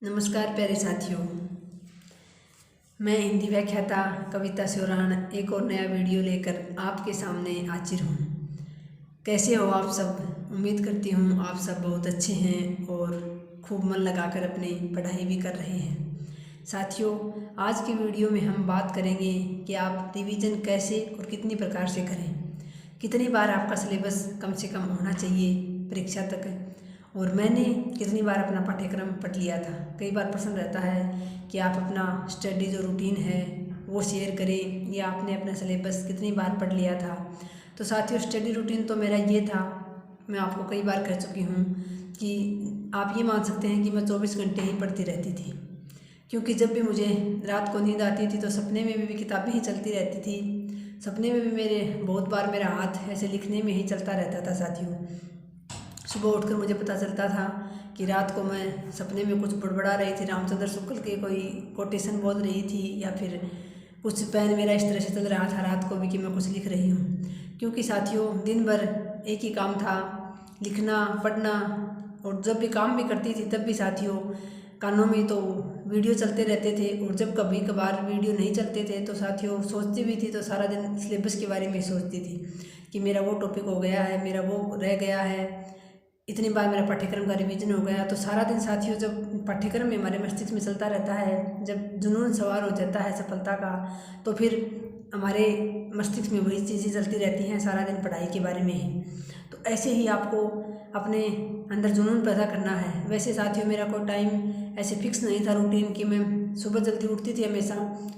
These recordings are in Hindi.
नमस्कार प्यारे साथियों, मैं हिंदी व्याख्याता कविता सिवरान एक और नया वीडियो लेकर आपके सामने हाजिर हूँ। कैसे हो आप सब? उम्मीद करती हूँ आप सब बहुत अच्छे हैं और खूब मन लगाकर अपनी पढ़ाई भी कर रहे हैं। साथियों, आज की वीडियो में हम बात करेंगे कि आप रिवीजन कैसे और कितनी प्रकार से करें, कितनी बार आपका सिलेबस कम से कम होना चाहिए परीक्षा तक, और मैंने कितनी बार अपना पाठ्यक्रम पढ़ लिया था। कई बार प्रश्न रहता है कि आप अपना स्टडी जो रूटीन है वो शेयर करें या आपने अपना सिलेबस कितनी बार पढ़ लिया था। तो साथियों, स्टडी रूटीन तो मेरा ये था, मैं आपको कई बार कह चुकी हूँ कि आप ये मान सकते हैं कि मैं 24 घंटे ही पढ़ती रहती थी, क्योंकि जब भी मुझे रात को नींद आती थी तो सपने में भी किताबें ही चलती रहती थी। सपने में भी मेरे बहुत बार मेरा हाथ ऐसे लिखने में ही चलता रहता था साथियों। सुबह उठकर मुझे पता चलता था कि रात को मैं सपने में कुछ बड़बड़ा रही थी, रामचंद्र शुक्ल के कोई कोटेशन बोल रही थी, या फिर कुछ पेन मेरा इस तरह से चल रहा था रात को भी कि मैं कुछ लिख रही हूँ। क्योंकि साथियों, दिन भर एक ही काम था, लिखना पढ़ना, और जब भी काम भी करती थी तब भी साथियों कानों में तो वीडियो चलते रहते थे, और जब कभी कभार वीडियो नहीं चलते थे तो साथियों सोचती भी थी तो सारा दिन सिलेबस के बारे में सोचती थी कि मेरा वो टॉपिक हो गया है, मेरा वो रह गया है, इतनी बार मेरा पाठ्यक्रम का रिवीजन हो गया। तो सारा दिन साथियों जब पाठ्यक्रम में हमारे मस्तिष्क में चलता रहता है, जब जुनून सवार हो जाता है सफलता का, तो फिर हमारे मस्तिष्क में वही चीज़ें चलती रहती हैं सारा दिन पढ़ाई के बारे में ही। तो ऐसे ही आपको अपने अंदर जुनून पैदा करना है। वैसे साथियों, मेरा कोई टाइम ऐसे फिक्स नहीं था रूटीन कि मैं सुबह जल्दी उठती थी हमेशा।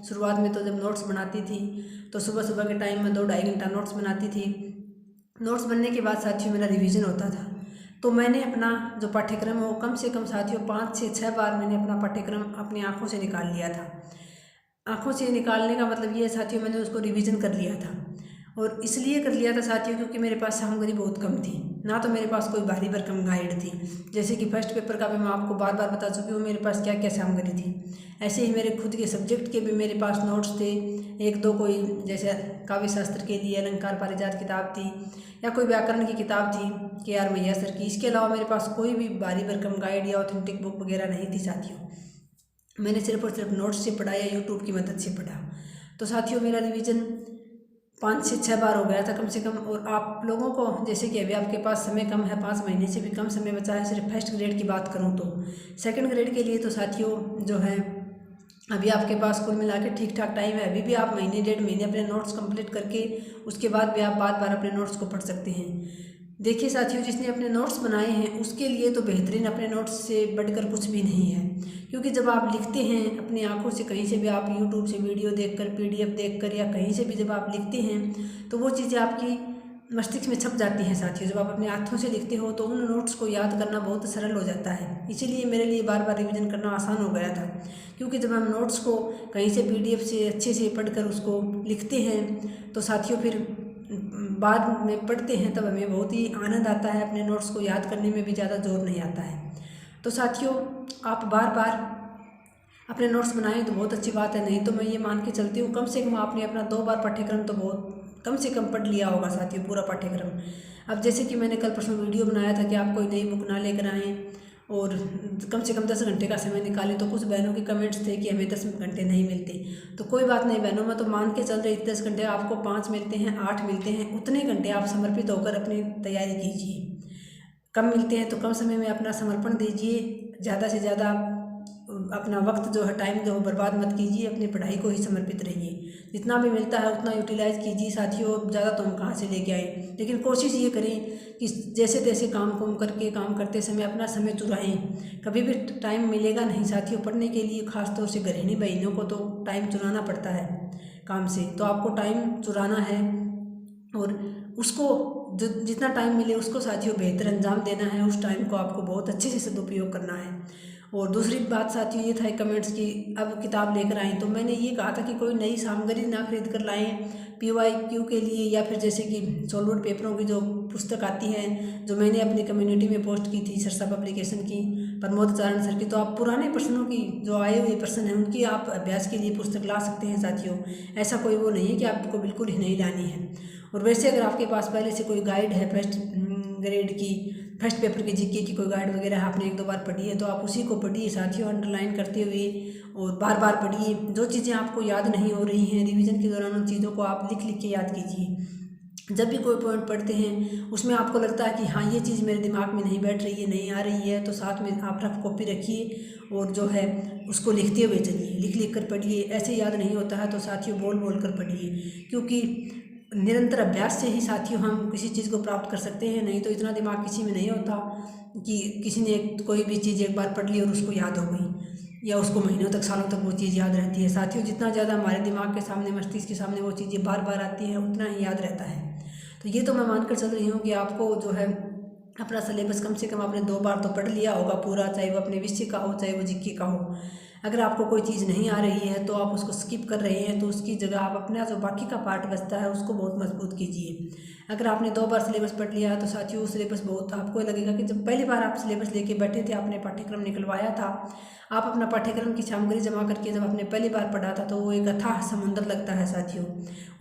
शुरुआत में तो जब नोट्स बनाती थी तो सुबह सुबह के टाइम में 2-2.5 घंटा नोट्स बनाती थी। नोट्स बनने के बाद साथियों मेरा रिवीजन होता था। तो मैंने अपना जो पाठ्यक्रम है वो कम से कम साथियों 5 से 6 बार मैंने अपना पाठ्यक्रम अपनी आँखों से निकाल लिया था। आँखों से निकालने का मतलब ये है साथियों, मैंने उसको रिवीजन कर लिया था। और इसलिए कर लिया था साथियों क्योंकि मेरे पास सामग्री बहुत कम थी, ना तो मेरे पास कोई भारी भरकम गाइड थी। जैसे कि फर्स्ट पेपर का भी मैं आपको बार बार बता चुकी हूँ मेरे पास क्या क्या सामग्री थी। ऐसे ही मेरे खुद के सब्जेक्ट के भी मेरे पास नोट्स थे, एक दो कोई जैसे काव्य शास्त्र के लिए अलंकार पारिजात किताब थी, या कोई व्याकरण की किताब थी KR मैया सर की। इसके अलावा मेरे पास कोई भी भारी भरकम गाइड या ऑथेंटिक बुक वगैरह नहीं थी साथियों। मैंने सिर्फ और सिर्फ नोट्स से पढ़ा या यूट्यूब की मदद से पढ़ा। तो साथियों मेरा रिवीजन 5 से 6 बार हो गया था कम से कम। और आप लोगों को जैसे कि अभी आपके पास समय कम है, 5 महीने से भी कम समय बचा है, सिर्फ फर्स्ट ग्रेड की बात करूं तो सेकंड ग्रेड के लिए तो साथियों जो है अभी आपके पास कुल मिला के ठीक ठाक टाइम है। अभी भी आप महीने 1.5 महीने अपने नोट्स कंप्लीट करके उसके बाद भी आप बार बार अपने नोट्स को पढ़ सकते हैं। देखिए साथियों, जिसने अपने नोट्स बनाए हैं उसके लिए तो बेहतरीन अपने नोट्स से बढ़कर कुछ भी नहीं है। क्योंकि जब आप लिखते हैं अपनी आंखों से, कहीं से भी आप यूट्यूब से वीडियो देखकर, PDF देखकर, या कहीं से भी जब आप लिखते हैं तो वो चीज़ें आपकी मस्तिष्क में छप जाती हैं साथियों। जब आप अपने हाथों से लिखते हो तो उन नोट्स को याद करना बहुत सरल हो जाता है। इसीलिए मेरे लिए बार बार रिवीजन करना आसान हो गया था। क्योंकि जब हम नोट्स को कहीं से PDF से अच्छे से पढ़कर उसको लिखते हैं तो साथियों फिर बाद में पढ़ते हैं तब हमें बहुत ही आनंद आता है, अपने नोट्स को याद करने में भी ज़्यादा जोर नहीं आता है। तो साथियों आप बार बार अपने नोट्स बनाएं तो बहुत अच्छी बात है, नहीं तो मैं ये मान के चलती हूँ कम से कम आपने अपना 2 बार पाठ्यक्रम तो बहुत कम से कम पढ़ लिया होगा साथियों, पूरा पाठ्यक्रम। अब जैसे कि मैंने कल परसों वीडियो बनाया था कि आप कोई नई बुक ना लेकर आएँ और कम से कम 10 घंटे का समय निकालें, तो कुछ बहनों के कमेंट्स थे कि हमें 10 घंटे नहीं मिलते। तो कोई बात नहीं बहनों, मैं तो मान के चल रही थी 10 घंटे आपको 5 मिलते हैं, 8 मिलते हैं, उतने घंटे आप समर्पित होकर अपनी तैयारी कीजिए। कम मिलते हैं तो कम समय में अपना समर्पण दीजिए, ज़्यादा से ज़्यादा अपना वक्त जो है, टाइम जो बर्बाद मत कीजिए, अपनी पढ़ाई को ही समर्पित रहिए। जितना भी मिलता है उतना यूटिलाइज़ कीजिए साथियों। ज़्यादा तो हम कहाँ से लेके आए, लेकिन कोशिश ये करें कि जैसे तैसे काम करके काम करते समय अपना समय चुराएं। कभी भी टाइम मिलेगा नहीं साथियों पढ़ने के लिए, खासतौर से गृहिणी बहनों को तो टाइम चुराना पड़ता है काम से। तो आपको टाइम चुराना है और उसको जितना टाइम मिले उसको साथियों बेहतर अंजाम देना है। उस टाइम को आपको बहुत अच्छे से सदुपयोग करना है। और दूसरी बात साथियों ये था कमेंट्स की अब किताब लेकर आएँ, तो मैंने ये कहा था कि कोई नई सामग्री ना खरीद कर लाएँ PYQ के लिए, या फिर जैसे कि सॉल्वड पेपरों की जो पुस्तक आती है जो मैंने अपनी कम्युनिटी में पोस्ट की थी सरसा पब्लिकेशन की, प्रमोद चारण सर की। तो आप पुराने प्रश्नों की जो आए हुए प्रश्न हैं उनकी आप अभ्यास के लिए पुस्तक ला सकते हैं साथियों। ऐसा कोई वो नहीं है कि आपको बिल्कुल ही नहीं लानी है। और वैसे अगर आपके पास पहले से कोई गाइड है फर्स्ट ग्रेड की फर्स्ट पेपर की जीके की कोई गाइड वगैरह आपने 1-2 बार पढ़ी है तो आप उसी को पढ़िए साथियों, अंडरलाइन करते हुए और बार बार पढ़िए। जो चीज़ें आपको याद नहीं हो रही हैं रिवीजन के दौरान, उन चीज़ों को आप लिख लिख के याद कीजिए। जब भी कोई पॉइंट पढ़ते हैं उसमें आपको लगता है कि हाँ ये चीज़ मेरे दिमाग में नहीं बैठ रही है, नहीं आ रही है, तो साथ में आप रफ कॉपी रखिए और जो है उसको लिखते हुए चलिए, लिख लिख कर पढ़िए। ऐसे याद नहीं होता है तो साथियों बोल बोल कर पढ़िए, क्योंकि निरंतर अभ्यास से ही साथियों हम किसी चीज़ को प्राप्त कर सकते हैं। नहीं तो इतना दिमाग किसी में नहीं होता कि किसी ने कोई भी चीज़ एक बार पढ़ ली और उसको याद हो गई, या उसको महीनों तक सालों तक वो चीज़ याद रहती है। साथियों जितना ज़्यादा हमारे दिमाग के सामने, मस्तिष्क के सामने वो चीज़ें बार बार आती हैं उतना ही याद रहता है। तो ये तो मैं मानकर चल रही हूँ कि आपको जो है अपना सिलेबस कम से कम आपने 2 बार तो पढ़ लिया होगा पूरा, चाहे वो अपने विषय का हो चाहे वो जीके का हो। अगर आपको कोई चीज़ नहीं आ रही है तो आप उसको स्किप कर रहे हैं, तो उसकी जगह आप अपना जो बाकी का पार्ट बचता है उसको बहुत मजबूत कीजिए। अगर आपने 2 बार सिलेबस पढ़ लिया है तो साथियों सिलेबस बहुत आपको लगेगा कि जब पहली बार आप सिलेबस लेके बैठे थे, आपने पाठ्यक्रम निकलवाया था, आप अपना पाठ्यक्रम की सामग्री जमा करके जब आपने पहली बार पढ़ा था तो वो एक अथाह समुद्र लगता है साथियों।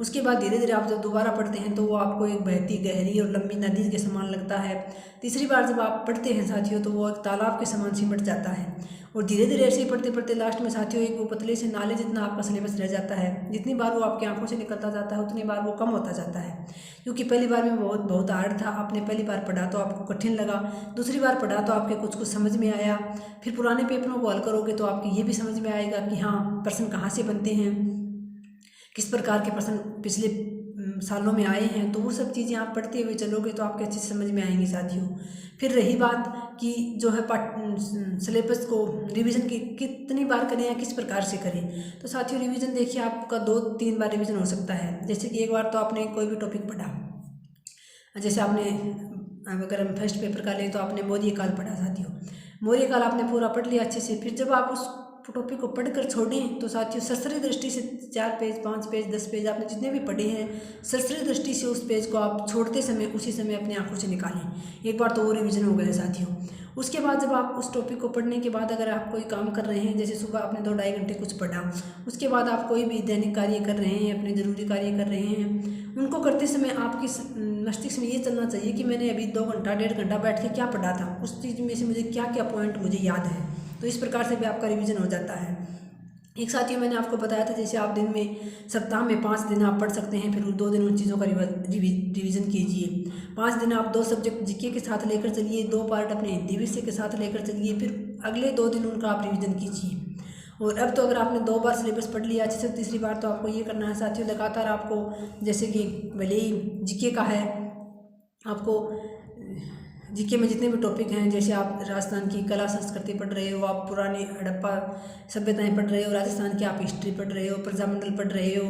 उसके बाद धीरे धीरे आप जब दोबारा पढ़ते हैं तो वो आपको एक बहती गहरी और लंबी नदी के समान लगता है। तीसरी बार जब आप पढ़ते हैं साथियों तो वो एक तालाब के समान सिमट जाता है। और धीरे धीरे ऐसे ही पढ़ते पढ़ते लास्ट में साथियों एक वो पतले से नाले जितना आपका सिलेबस रह जाता है। जितनी बार वो आपकी आंखों से निकलता जाता है उतनी बार वो कम होता जाता है, क्योंकि पहली बार में बहुत हार्ड था। आपने पहली बार पढ़ा तो आपको कठिन लगा, दूसरी बार पढ़ा तो आपके कुछ कुछ समझ में आया, फिर पुराने पेपरों को हल करोगे तो आपकी ये भी समझ में आएगा कि हाँ प्रश्न कहाँ से बनते हैं, किस प्रकार के प्रश्न पिछले सालों में आए हैं। तो वो सब चीज़ें आप पढ़ते हुए चलोगे तो आपके अच्छे से समझ में आएंगी साथियों। फिर रही बात कि जो है सिलेबस को रिवीजन की कितनी बार करें या किस प्रकार से करें, तो साथियों रिवीजन देखिए आपका 2-3 बार रिवीजन हो सकता है। जैसे कि एक बार तो आपने कोई भी टॉपिक पढ़ा, जैसे आपने अगर हम फर्स्ट पेपर का लें तो आपने मौर्य काल पढ़ा साथियों, मौर्य काल आपने पूरा पढ़ लिया अच्छे से। फिर जब आप उस टॉपिक को पढ़कर छोड़ें तो साथियों सरसरी दृष्टि से 4 पेज 5 पेज 10 पेज आपने जितने भी पढ़े हैं, सरसरी दृष्टि से उस पेज को आप छोड़ते समय उसी समय अपनी आंखों से निकालें। एक बार तो वो रिवीजन हो गया साथियों। उसके बाद जब आप उस टॉपिक को पढ़ने के बाद अगर आप कोई काम कर रहे हैं, जैसे सुबह आपने 2-2.5 घंटे कुछ पढ़ा, उसके बाद आप कोई भी दैनिक कार्य कर रहे हैं, अपने ज़रूरी कार्य कर रहे हैं, उनको करते समय आपकी मस्तिष्क में ये चलना चाहिए कि मैंने अभी 2 घंटा 1.5 घंटा बैठ के क्या पढ़ा था, उस चीज़ में से मुझे क्या क्या पॉइंट मुझे याद है। तो इस प्रकार से भी आपका रिवीजन हो जाता है। एक साथियों मैंने आपको बताया था जैसे आप दिन में सप्ताह में 5 दिन आप पढ़ सकते हैं, फिर 2 दिन उन चीज़ों का रिवीजन कीजिए। 5 दिन आप 2 सब्जेक्ट जीके के साथ लेकर चलिए, 2 पार्ट अपने हिंदी विषय के साथ लेकर चलिए, फिर अगले 2 दिन उनका आप रिवीजन कीजिए। और अब तो अगर आपने 2 बार सिलेबस पढ़ लिया अच्छे से, तीसरी बार तो आपको ये करना है साथियों लगातार आपको, जैसे कि भले ही जीके का है, आपको जीके में जितने भी टॉपिक हैं, जैसे आप राजस्थान की कला संस्कृति पढ़ रहे हो, आप पुरानी हड़प्पा सभ्यताएं पढ़ रहे हो, राजस्थान की आप हिस्ट्री पढ़ रहे हो, प्रजामंडल पढ़ रहे हो,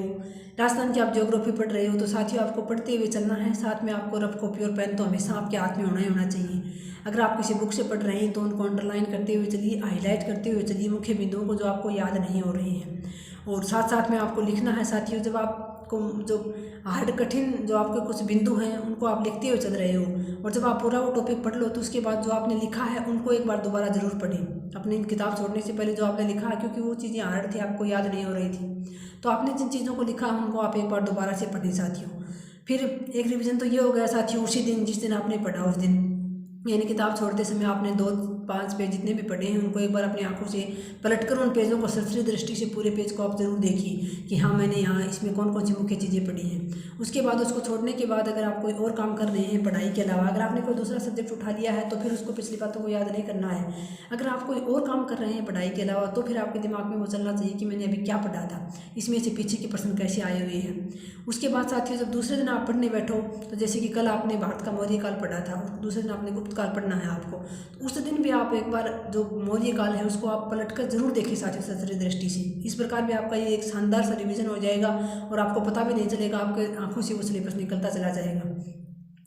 राजस्थान की आप ज्योग्राफी पढ़ रहे हो, तो साथियों आपको पढ़ते हुए चलना है। साथ में आपको रफ कॉपी और पेन तो हमेशा आपके हाथ में होना ही होना चाहिए। अगर आप किसी बुक से पढ़ रहे हैं तो उनको अंडरलाइन करते हुए चलिए, हाईलाइट करते हुए चलिए मुख्य बिंदुओं को जो आपको याद नहीं हो रहे हैं। और साथ साथ में आपको लिखना है साथियों, जब आपको जो हार्ड कठिन जो आपके कुछ बिंदु हैं उनको आप लिखते हुए चल रहे हो, और जब आप पूरा वो टॉपिक पढ़ लो तो उसके बाद जो आपने लिखा है उनको एक बार दोबारा ज़रूर पढ़ें। अपनी किताब छोड़ने से पहले जो आपने लिखा है, क्योंकि वो चीज़ें हार्ड थी, आपको याद नहीं हो रही थी, तो आपने जिन चीज़ों को लिखा है उनको आप एक बार दोबारा से पढ़ें साथियों। फिर एक रिवीजन तो ये हो गया साथियों, उसी दिन जिस दिन आपने पढ़ा उस दिन, यानी किताब छोड़ते समय आपने 2-5 पेज जितने भी पढ़े हैं उनको एक बार अपनी आंखों से पलटकर उन पेजों को सरसरी दृष्टि से पूरे पेज को आप जरूर देखिए कि हाँ मैंने यहाँ इसमें कौन कौन सी मुख्य चीज़ें पढ़ी हैं। उसके बाद उसको छोड़ने के बाद अगर आप कोई और काम कर रहे हैं पढ़ाई के अलावा, अगर आपने कोई दूसरा सब्जेक्ट उठा लिया है तो फिर उसको पिछली बातों को याद नहीं करना है। अगर आप कोई और काम कर रहे हैं पढ़ाई के अलावा तो फिर आपके दिमाग में वो चलना चाहिए कि मैंने अभी क्या पढ़ा था, इसमें से पीछे के प्रश्न कैसे आए हुए हैं। उसके बाद साथियों जब दूसरे दिन आप पढ़ने बैठो, तो जैसे कि कल आपने भारत का मौर्य काल पढ़ा था, दूसरे दिन आपने गुप्त काल पढ़ना है आपको, तो उस दिन भी आप एक बार जो मौर्य काल है उसको आप पलटकर जरूर देखिए साथियों सरसरी दृष्टि से। इस प्रकार भी आपका ये एक शानदार सा रिवीजन हो जाएगा और आपको पता भी नहीं चलेगा, आपके आंखों से वो सिलेबस निकलता चला जाएगा।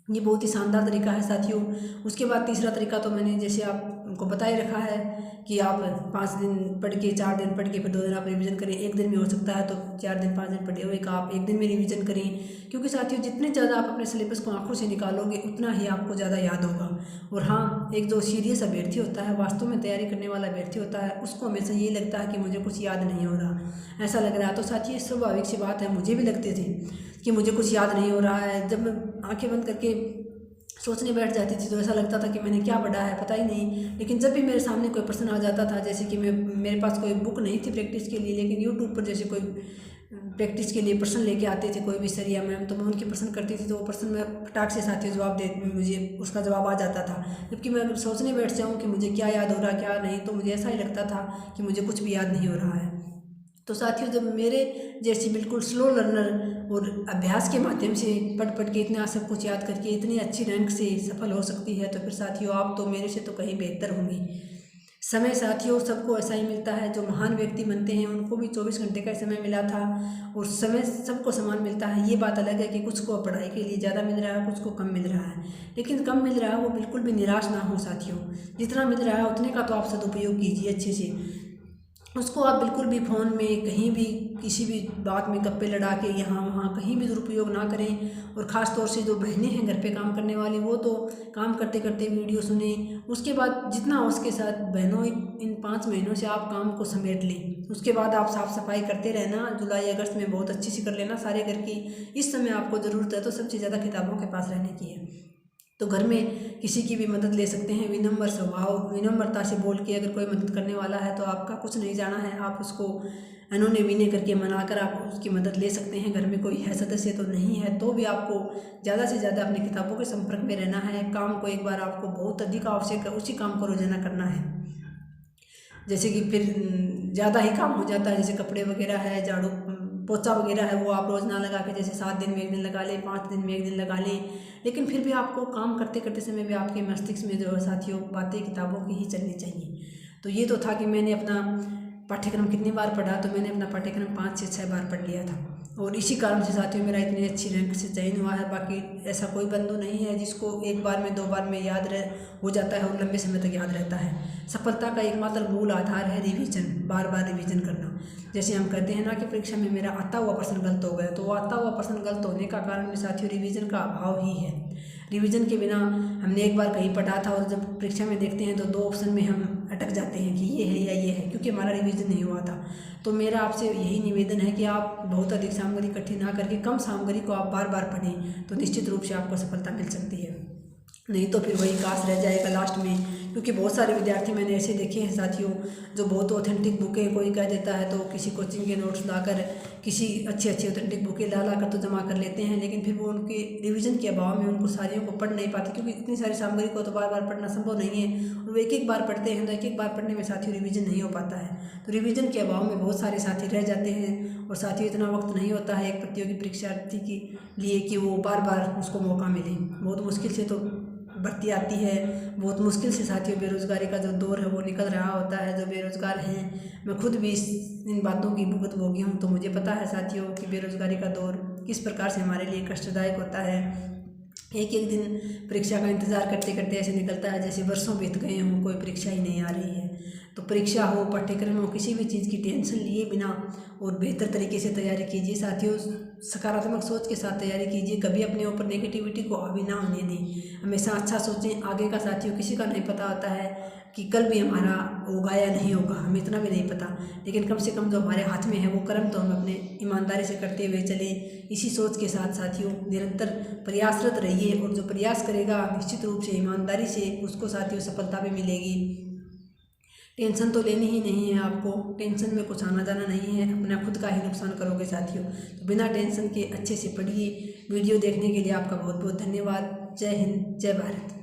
ये बहुत ही शानदार तरीका है साथियों। उसके बाद तीसरा तरीका तो मैंने जैसे आपको बता ही रखा है कि आप 5 दिन पढ़ के 4 दिन पढ़ के फिर 2 दिन आप रिवीजन करें। एक दिन में हो सकता है तो 4 दिन 5 दिन पढ़े हुए का आप एक दिन में रिवीजन करें, क्योंकि साथियों जितने ज़्यादा आप अपने सिलेबस को आंखों से निकालोगे उतना ही आपको ज़्यादा याद होगा। और हाँ, एक जो सीरियस अभ्यर्थी होता है, वास्तव में तैयारी करने वाला अभ्यर्थी होता है, उसको हमेशा ये लगता है कि मुझे कुछ याद नहीं हो रहा, ऐसा लग रहा है। तो साथियों स्वाभाविक सी बात है, मुझे भी लगते थे कि मुझे कुछ याद नहीं हो रहा है। जब मैं आँखें बंद करके सोचने बैठ जाती थी तो ऐसा लगता था कि मैंने क्या पढ़ा है पता ही नहीं। लेकिन जब भी मेरे सामने कोई प्रश्न आ जाता था, जैसे कि मेरे पास कोई बुक नहीं थी प्रैक्टिस के लिए, लेकिन यूट्यूब पर जैसे कोई प्रैक्टिस के लिए प्रश्न लेके आते थे कोई भी सर या मैम, तो मैं उनके प्रश्न करती थी तो वो प्रश्न मैं फटाक से साथियों जवाब दे मुझे उसका जवाब आ जाता था। जबकि मैं अगर सोचने बैठ जाऊँ कि मुझे क्या याद हो रहा क्या नहीं, तो मुझे ऐसा ही लगता था कि मुझे कुछ भी याद नहीं हो रहा है। तो साथियों, जब मेरे जैसी बिल्कुल स्लो लर्नर और अभ्यास के माध्यम से पढ़ के इतना सब कुछ याद करके इतनी अच्छी रैंक से सफल हो सकती है, तो फिर साथियों आप तो मेरे से तो कहीं बेहतर होंगी। समय साथियों सबको ऐसा ही मिलता है, जो महान व्यक्ति बनते हैं उनको भी 24 घंटे का समय मिला था, और समय सबको समान मिलता है। ये बात अलग है कि कुछ को पढ़ाई के लिए ज़्यादा मिल रहा है, कुछ को कम मिल रहा है, लेकिन कम मिल रहा है वो बिल्कुल भी निराश ना हो साथियों। जितना मिल रहा है उतने का तो आप सदुपयोग कीजिए अच्छे से, उसको आप बिल्कुल भी फ़ोन में कहीं भी किसी भी बात में गप्पे लड़ा के यहाँ वहाँ कहीं भी दुरुपयोग ना करें। और ख़ास तौर से जो बहनें हैं घर पे काम करने वाली, वो तो काम करते करते वीडियो सुने, उसके बाद जितना हो उसके साथ बहनों इन 5 महीनों से आप काम को समेट लें। उसके बाद आप साफ़ सफाई करते रहना, जुलाई अगस्त में बहुत अच्छी सी कर लेना सारे घर की। इस समय आपको ज़रूरत है तो सबसे ज़्यादा किताबों के पास रहने की है। तो घर में किसी की भी मदद ले सकते हैं, विनम्र स्वभाव विनम्रता से बोल के अगर कोई मदद करने वाला है तो आपका कुछ नहीं जाना है, आप उसको अनोने विनय करके मनाकर आप उसकी मदद ले सकते हैं। घर में कोई है सदस्य तो नहीं है तो भी आपको ज़्यादा से ज़्यादा अपनी किताबों के संपर्क में रहना है। काम को एक बार आपको बहुत अधिक आवश्यक है, उसी काम को रोजाना करना है। जैसे कि फिर ज़्यादा ही काम हो जाता है, जैसे कपड़े वगैरह है, झाड़ू पोछा वगैरह है, वो आप रोज़ ना लगा के जैसे 7 दिन में एक दिन लगा लें, 5 दिन में एक दिन लगा लें, लेकिन फिर भी आपको काम करते करते समय भी आपके मस्तिष्क में जो है साथियों बातें किताबों की ही चलनी चाहिए। तो ये तो था कि मैंने अपना पाठ्यक्रम कितनी बार पढ़ा, तो मैंने अपना पाठ्यक्रम 5 से 6 बार पढ़ लिया था, और इसी कारण से साथियों मेरा इतनी अच्छी रैंक से चयन हुआ है। बाकी ऐसा कोई बंधु नहीं है जिसको एक बार में 2 बार में याद हो जाता है और लंबे समय तक याद रहता है। सफलता का एकमात्र मूल आधार है रिवीजन, बार बार रिवीजन करना। जैसे हम कहते हैं ना कि परीक्षा में मेरा आता हुआ प्रश्न गलत हो गया, तो वो आता हुआ प्रश्न गलत होने का कारण भी साथियों रिवीजन का अभाव ही है। रिवीजन के बिना हमने एक बार कहीं पढ़ा था और जब परीक्षा में देखते हैं तो 2 ऑप्शन में हम अटक जाते हैं कि ये है या ये है, क्योंकि हमारा रिवीजन नहीं हुआ था। तो मेरा आपसे यही निवेदन है कि आप बहुत अधिक सामग्री इकट्ठी ना करके कम सामग्री को आप बार बार पढ़ें, तो निश्चित रूप से आपको सफलता मिल सकती है। नहीं तो फिर वही काश रह जाएगा लास्ट में, क्योंकि बहुत सारे विद्यार्थी मैंने ऐसे देखे हैं साथियों जो बहुत ऑथेंटिक बुकें कोई कह देता है तो किसी कोचिंग के नोट्स लाकर किसी अच्छी अच्छी ऑथेंटिक बुकें ला कर तो जमा कर लेते हैं, लेकिन फिर वो उनके रिवीजन के अभाव में उनको सारियों को पढ़ नहीं पाते, क्योंकि इतनी सारी सामग्री को तो बार बार पढ़ना संभव नहीं है, और वो एक एक बार पढ़ते हैं तो एक एक बार पढ़ने में साथियों रिवीजन नहीं हो पाता है। तो रिवीजन के अभाव में बहुत सारे साथी रह जाते हैं, और साथियों इतना वक्त नहीं होता है एक प्रतियोगी परीक्षार्थी के लिए कि वो बार बार उसको मौका मिले। बहुत मुश्किल से तो भर्ती आती है, बहुत मुश्किल से साथियों बेरोज़गारी का जो दौर है वो निकल रहा होता है। जो बेरोज़गार हैं, मैं खुद भी इन बातों की भुगत भोगी हूँ, तो मुझे पता है साथियों कि बेरोज़गारी का दौर किस प्रकार से हमारे लिए कष्टदायक होता है। एक एक दिन परीक्षा का इंतज़ार करते करते ऐसे निकलता है जैसे वर्षों बीत गए हों, कोई परीक्षा ही नहीं आ रही है। तो परीक्षा हो, पाठ्यक्रम हो, किसी भी चीज़ की टेंशन लिए बिना और बेहतर तरीके से तैयारी कीजिए साथियों। सकारात्मक सोच के साथ तैयारी कीजिए, कभी अपने ऊपर नेगेटिविटी को हावी ना होने दें। हमेशा अच्छा सोचें आगे का साथियों, किसी का नहीं पता होता है कि कल भी हमारा होगा या नहीं होगा, हमें इतना भी नहीं पता, लेकिन कम से कम जो हमारे हाथ में है वो कर्म तो हम अपने ईमानदारी से करते हुए चलें। इसी सोच के साथ साथियों निरंतर प्रयासरत रहिए, और जो प्रयास करेगा निश्चित रूप से ईमानदारी से उसको साथियों सफलता भी मिलेगी। टेंशन तो लेनी ही नहीं है आपको, टेंशन में कुछ आना जाना नहीं है, अपना खुद का ही नुकसान करोगे साथियों। तो बिना टेंशन के अच्छे से पढ़िए। वीडियो देखने के लिए आपका बहुत बहुत धन्यवाद। जय हिंद, जय भारत।